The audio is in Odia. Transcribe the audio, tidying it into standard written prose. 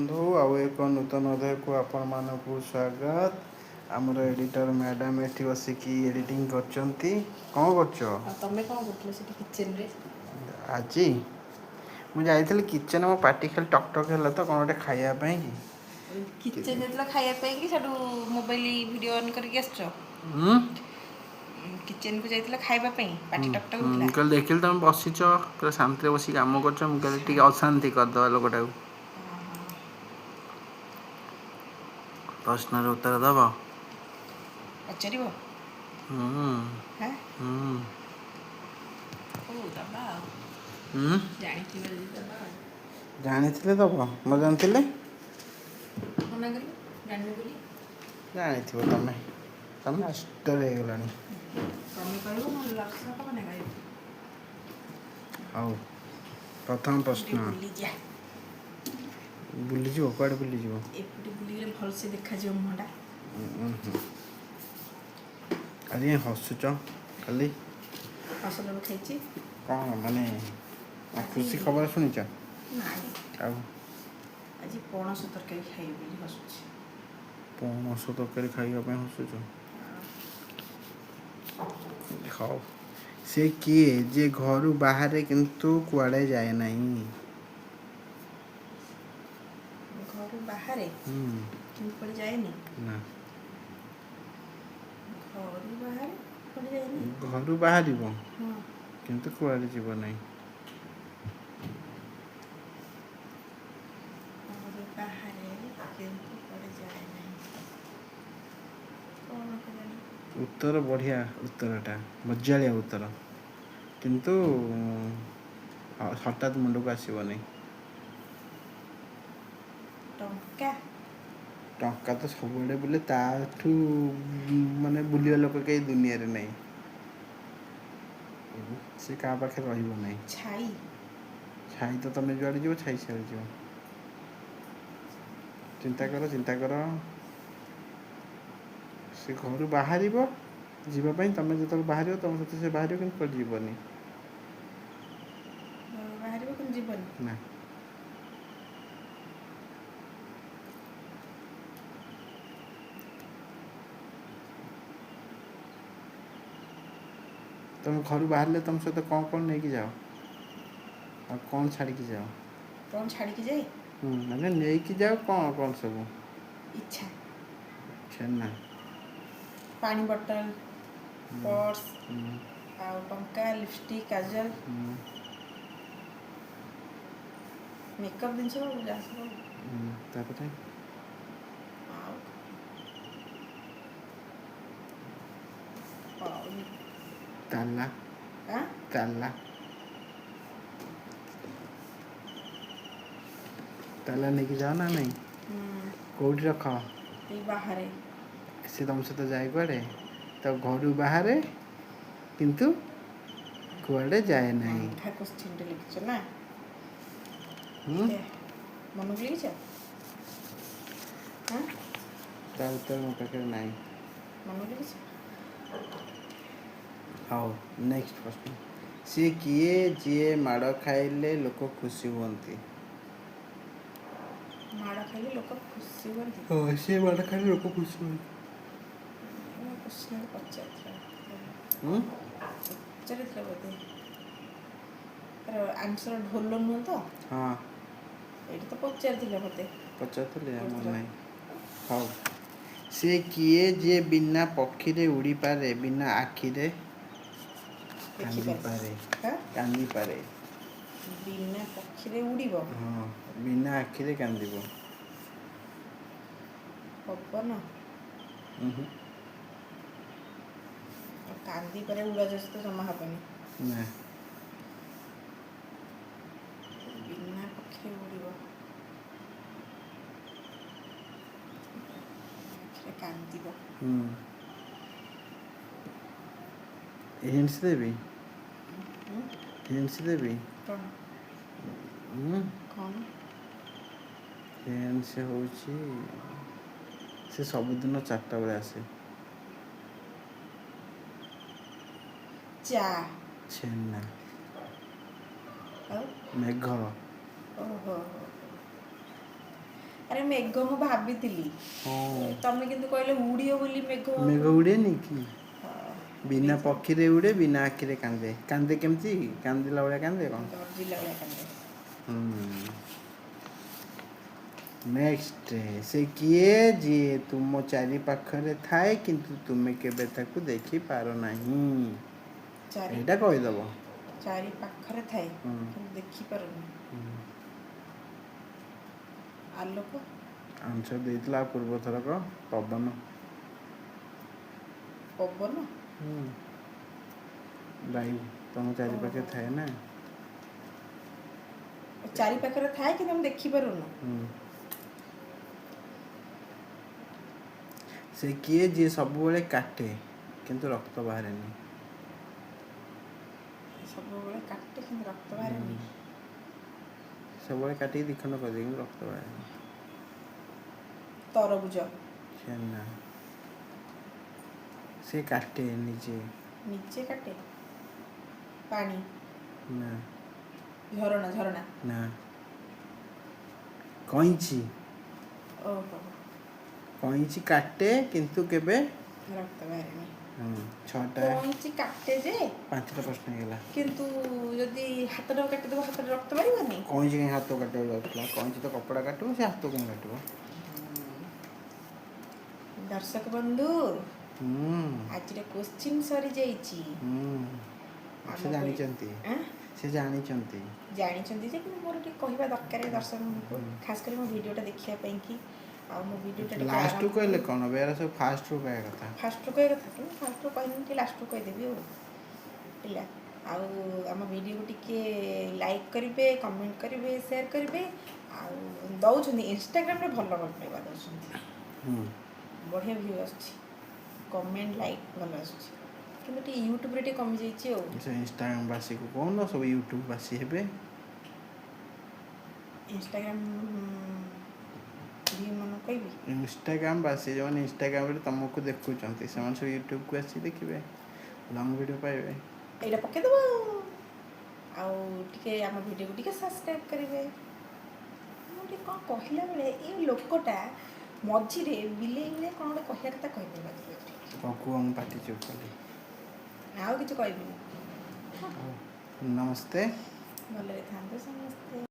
बंधु आउ एक नूतन अध्याय को आपण मानक स्वागत। आमर एडिटर मैडम एठी बसिकी एडिटिंग करचंती। कौन करछ? तमे कौन करथले सेठी किचन रे? आजी मु जाइଥିଲି किचन मो पाटी खाली टक टक ହେଲା ତ କଣ ଗୋଟେ ଖାଇବା ପାଇଁ କି किचन जेतला खाଇବା ପାଇଁ कि सेठू मोबाइल वीडियो ऑन करके आसछ। ହୁଁ किचन को जाइतला खाଇବା ପାଇଁ ହୁଁ ପାଟି ଟକ୍ ଟକ୍ ହୁଁ ହଉଥିଲା। ମୁଁ କହିଲି ଦେଖିଲି ତମେ ବସିଛ ପୁରା ଶାନ୍ତିରେ ବସିକି କାମ କରୁଛ ମୁଁ କହିଲି ଟିକେ ଅଶାନ୍ତି କରିଦେବା ଲୋକଟାକୁ। ପ୍ରଶ୍ନର ଉତ୍ତର ଦେବ? ପଚାରିବ? ହୁଁ ହାଁ ହୁଁ ହଉ ଦବା ଆଉ ହୁଁ ଜାଣିଥିବ ଯଦି ଦବା ଆଉ। ଜାଣିଥିଲେ ଦବ ନ ଜାଣିଥିଲେ? ମନା କଲୁ ଜାଣିନୁ ବୋଲି। ଜାଣିଥିବ ତମେ ତମେ ମାଷ୍ଟର ହେଇଗଲାଣି। ତମେ କହିବ ମୁଁ ଲସ କଣ ପାଇଁ କହିବି। ହଉ ପ୍ରଥମ ଟିକେ ପ୍ରଶ୍ନ। ବୁଲିଯିବା ବୁଲିଯିବ କୁଆଡ଼େ ବୁଲିଯିବ? ଏପଟେ ବୁଲିଗଲେ ଭଲସେ ଦେଖାଯିବ ମୁହଁଟା। ହୁଁ ଆଜି କାଇଁ ହସୁଛ ଖାଲି? ହସ ଲାଗେ ଖାଇଛି। କଣ ମାନେ ଆଜି ଖୁସି ଖବର ଶୁଣିଛ? ନାଇଁ ଆଉ ଆଜି ପଣସ ତରକାରୀ ଖାଇବି ବୋଲି ହସୁଛି। ପଣସ ତରକାରୀ ଖାଇବା ପାଇଁ ହସୁଛ? ହଉ ସେ କିଏ ଯେ ଘରୁ ବାହାରେ କିନ୍ତୁ କୁଆଡ଼େ ଯାଏ ନାହିଁ? ଘରୁ ବାହାରେ ହୁଁ କିନ୍ତୁ କୁଆଡ଼େ ଯାଏନି? ନା ଘରୁ ବାହାରେ କୁଆଡ଼େ ଯାଏନି? ଘରୁ ବାହାରିବ ହଁ କିନ୍ତୁ କୁଆଡ଼େ ଯିବ ନାହିଁ। ଘରୁ ବାହାରେ କିନ୍ତୁ କୁଆଡ଼େ ଯାଏ ନାହିଁ। କଣ କେଜାଣି? ଉତ୍ତର ବଢ଼ିଆ ଉତ୍ତରଟା ମଜାଳିଆ ଉତ୍ତର। କିନ୍ତୁ ହଠାତ୍ ମୁଣ୍ଡକୁ ଆସିବନି। ଟଙ୍କା? ଟଙ୍କା ତ ସବୁଆଡ଼େ ବୁଲେ ତାଠୁ ମାନେ ବୁଲିବା ଲୋକ କେହି ଦୁନିଆରେ ନାହିଁ। ସେ କାହା ପାଖରେ ରହିବ ନାହିଁ। ଛାଇ? ଛାଇ ତ ତମେ ଯୁଆଡ଼େ ଯିବ ଛାଇ ସିଆଡ଼େ ଯିବ। ଚିନ୍ତା କର ଚିନ୍ତା କର। ସେ ଘରୁ ବାହାରିବ ଯିବା ପାଇଁ ତମେ ଯେତେବେଳେ ବାହାରିବ ତମ ସହିତ ସେ ବାହାରିବ କିନ୍ତୁ କୁଆଡ଼େ ଯିବନି। ଘରୁ ବାହାରିବ କିନ୍ତୁ ଯିବନି? ନା ତମେ ଘରୁ ବାହାରିଲେ ତମ ସହିତ କଣ କଣ ନେଇକି ଯାଅ? ଆଉ କଣ ଛାଡ଼ିକି ଯାଅ? କଣ ଛାଡ଼ିକି ଯାଏ? ମାନେ ନେଇକି ଯାଅ କଣ କଣ ସବୁ? ଇଚ୍ଛା। ଛେନା। ପାଣି ବୋଟଲ, ହୁଁ ହୁଁ ପର୍ସ ଆଉ ଟଙ୍କା, ଲିପଷ୍ଟିକ୍, କାଜଲ। ହୁଁ ମେକଅପ୍ ଜିନିଷ ଆଉ ଯାହା ସବୁ ଆଉ। ତାପରେ? ଆଉ ପାଉନି। ତାଲା ଆଁ ତାଲା। ତାଲା ନେଇକି ଯାଅ ନା ନାଇଁ? କୋଉଠି ରଖ? ଏଇ ବାହାରେ। ସେ ତମ ସହିତ ଯାଏ କୁଆଡ଼େ? ତ ଘରୁ ବାହାରେ କିନ୍ତୁ କୁଆଡ଼େ ଯାଏ ନାହିଁ। ବଢ଼ିଆ କୋଶ୍ଚିନଟେ ଲେଖିଛ ନା? ହୁଁ ଦେଖିଆ ମନକୁ ଲେଖିଛ? ଆଁ ତା ଉତ୍ତର ମୋ ପାଖରେ ନାହିଁ। ମନକୁ ଲେଖିଛ? ହଉ ନେକ୍ସଟ ପ୍ରଶ୍ନ। ସିଏ କିଏ ଯିଏ ମାଡ଼ ଖାଇଲେ ଲୋକ ଖୁସି ହୁଅନ୍ତି? ମାଡ଼ ଖାଇଲେ ଲୋକ ଖୁସି ହୁଅନ୍ତି? ହଁ ସିଏ ମାଡ଼ ଖାଇଲେ ଲୋକ ଖୁସି ହୁଅନ୍ତି। ଏ କୋଶ୍ଚିନ୍ ପଚାରିଥିଲା ହୁଁ ପଚାରିଥିଲା ବୋଧେ? ତାର ଆନ୍ସର ଢୋଲ ନୁହଁ ତ? ହଁ ଏଇଟା ତ ପଚାରିଥିଲା ମୋତେ। ପଚାରିଥିଲି ଆଉ ମନେ କୋଉଥିର ନାହିଁ। ହଉ ସେ କିଏ ଯିଏ ବିନା ପକ୍ଷୀରେ ଉଡ଼ିପାରେ ବିନା ଆଖିରେ ଦେଖିପାରେ କାନ୍ଦିପାରେ ହାଁ କାନ୍ଦିପାରେ? ବିନା ପକ୍ଷୀରେ ଉଡ଼ିବ? ହଁ ବିନା ଆଖିରେ କାନ୍ଦିବ। ପବନ? ଉଁ ହୁଁ ଆଉ କାନ୍ଦିପାରେ ଉଡ଼ାଜାହାଜ ତ ଜମା ହବନି। ନା ବିନା ପକ୍ଷୀରେ ଉଡ଼ିବ? ଆଖିରେ କାନ୍ଦିବ? ହୁଁ ହିଣ୍ଟସ୍ ଦେବି? ହୁଁ ହିଣ୍ଟସ୍ ଦେବି? କ'ଣ ଉଁ କ'ଣ? ହିଣ୍ଟସ୍ ହେଉଛି ସେ ସବୁଦିନ ଚାରିଟା ବେଳେ ଆସେ। ଚା? ଛେନା। ଆଉ ମେଘ। ଓହୋ ଆରେ ମେଘ ମୁଁ ଭାବିଥିଲି ହଁ ତମେ କିନ୍ତୁ କହିଲେ ଉଡ଼ିବ ବୋଲି ମେଘ ମେଘ ଉଡ଼େନି କି? ହଁ, ବିନା ଉଡ଼ିଛି। ପକ୍ଷୀରେ ଉଡ଼େ ବିନା ଆଖିରେ କାନ୍ଦେ। କାନ୍ଦେ କେମିତି? କାନ୍ଦିଲା ଭଳିଆ କାନ୍ଦେ କ'ଣ? ଗର୍ଜିଲା ଭଳିଆ କାନ୍ଦେ। ନେକ୍ସଟ, ସେ କିଏ ଯିଏ ତୁମ ଚାରି ପାଖରେ ଥାଏ କିନ୍ତୁ ତୁମେ କେବେ ତାକୁ ଦେଖିପାର ନାହିଁ? ଚାରି ଏଇଟା କହିଦେବ। ଚାରି ପାଖରେ ଥାଏ ହୁଁ କିନ୍ତୁ ଦେଖିପାରୁନି। ହୁଁ। ଆଲୋକ। ଆନ୍ସର ଦେଇଥିଲା ପୂର୍ବ ଥରକ ପବନ। ପବନ। ବାୟୁ ତମ ଚାରି ପାଖେ ଓହୋ। ଥାଏ ନା। ଚାରି ପାଖରେ ଥାଏ କିନ୍ତୁ ଆମେ ଦେଖିପାରୁନୁ। ହୁଁ। ସେ କିଏ ଯିଏ ସବୁବେଳେ କାଟେ କିନ୍ତୁ ରକ୍ତ ବାହାରେନି? ସବୁବେଳେ କାଟେ କିନ୍ତୁ ରକ୍ତ ହୁଁ। ବାହାରେନି। ସବୁବେଳେ କାଟିକି ଦିଖଣ୍ଡ କରିଦିଏ କିନ୍ତୁ ରକ୍ତ ବାହାରେନି। ତରଭୁଜ। ଛେନା। ସେ କାଟେ ନିଜେ। ନିଜେ କାଟେ। ପାଣି। ନା। ଝରଣା ଝରଣା। ନା। କଇଁଚି। ଓହୋ। କଇଁଚି କାଟେ କିନ୍ତୁ କେବେ? ରକ୍ତ ବାହାରେନି। ଛଅଟା କଇଁଚି କାଟେ ଯେ ପାଞ୍ଚଟା ପ୍ରଶ୍ନ ହେଇଗଲା। କିନ୍ତୁ ଯଦି ହାତଟାକୁ କାଟିଦେବ ହାତରେ ରକ୍ତ ବାହାରିବନି? କଇଁଚି କାହିଁ ହାତ କାଟିବାକୁ ଯାଉଥିଲା? କଇଁଚି ତ କପଡ଼ା କାଟିବ, ସେ ହାତ କାହିଁ କାଟିବ? ଦର୍ଶକ ବନ୍ଧୁ ହୁଁ ଆଜିର କୋଶ୍ଚିନ୍ ସରିଯାଇଛି। ହୁଁ। ଆମ ସେ ବହି ଜାଣିଛନ୍ତି। ଆଁ ସେ ଜାଣିଛନ୍ତି। ଜାଣିଛନ୍ତି ଯେ କିନ୍ତୁ ମୋର ଟିକେ କହିବା ଦରକାର ଦର୍ଶକଙ୍କୁ, ହୁଁ। ଖାସ୍ କରି ମୋ ଭିଡ଼ିଓଟା ଦେଖିବା ପାଇଁକି। ଆଉ ମୋ ଭିଡ଼ିଓଟା ଟିକେ ଲାଷ୍ଟକୁ ଆରମ୍ଭ କହିଲେ କ'ଣ ହେବ? ଏରା ସବୁ ଫାଷ୍ଟରୁ କହିବା କଥା। ଫାଷ୍ଟରୁ କହିବା କଥା କିନ୍ତୁ ଫାଷ୍ଟରୁ କହିନି ଟିକେ ଲାଷ୍ଟରୁ କହିଦେବି ଆଉ ହେଲା। ଆଉ ଆମ ଭିଡ଼ିଓକୁ ଟିକେ ଲାଇକ୍ କରିବେ, କମେଣ୍ଟ କରିବେ, ସେୟାର କରିବେ। ଆଉ ଦେଉଛନ୍ତି ଇନଷ୍ଟାଗ୍ରାମରେ ଭଲ ପାଇବା ଦେଉଛନ୍ତି। ହୁଁ। ବଢ଼ିଆ ଭିଉ ଆସୁଛି, କମେଣ୍ଟ ଲାଇକ୍ ଭଲ ଆସୁଛି। କିନ୍ତୁ ଟିକେ ୟୁଟ୍ୟୁବରେ ଟିକେ କମିଯାଇଛି ଆଉ। ସେ ଇନଷ୍ଟାଗ୍ରାମ ବାସୀକୁ କହୁନ ସବୁ ୟୁଟ୍ୟୁବ ବାସୀ ହେବେ। ଇନଷ୍ଟାଗ୍ରାମ ମାନଙ୍କୁ କହିବି। ଇନଷ୍ଟାଗ୍ରାମ ବାସୀ ଯେଉଁମାନେ ଇନଷ୍ଟାଗ୍ରାମରେ ତୁମକୁ ଦେଖୁଛନ୍ତି ସେମାନେ ସବୁ ୟୁଟ୍ୟୁବକୁ ଆସିକି ଦେଖିବେ, ଲଙ୍ଗ ଭିଡ଼ିଓ ପାଇବେ। ଏଇଟା ପକେଇଦବ ଆଉ ଟିକେ ଆମ ଭିଡ଼ିଓକୁ ଟିକେ ସବସ୍କ୍ରାଇବ୍ କରିବେ। ମୁଁ ଟିକେ କ'ଣ କହିଲା ବେଳେ ଏଇ ଲୋକଟା ମଝିରେ ବିଲେଇ ଭଳିଆ କ'ଣ ଗୋଟେ କହିବା କଥା କହିଦେଲା। କ'ଣ କୁହ? ମୁଁ ପାଟି ଚୁପ୍ କଲି। ଆଉ କିଛି କହିବିନି। ହଉ, ନମସ୍ତେ। ଭଲରେ ଥାଆନ୍ତୁ ସମସ୍ତେ।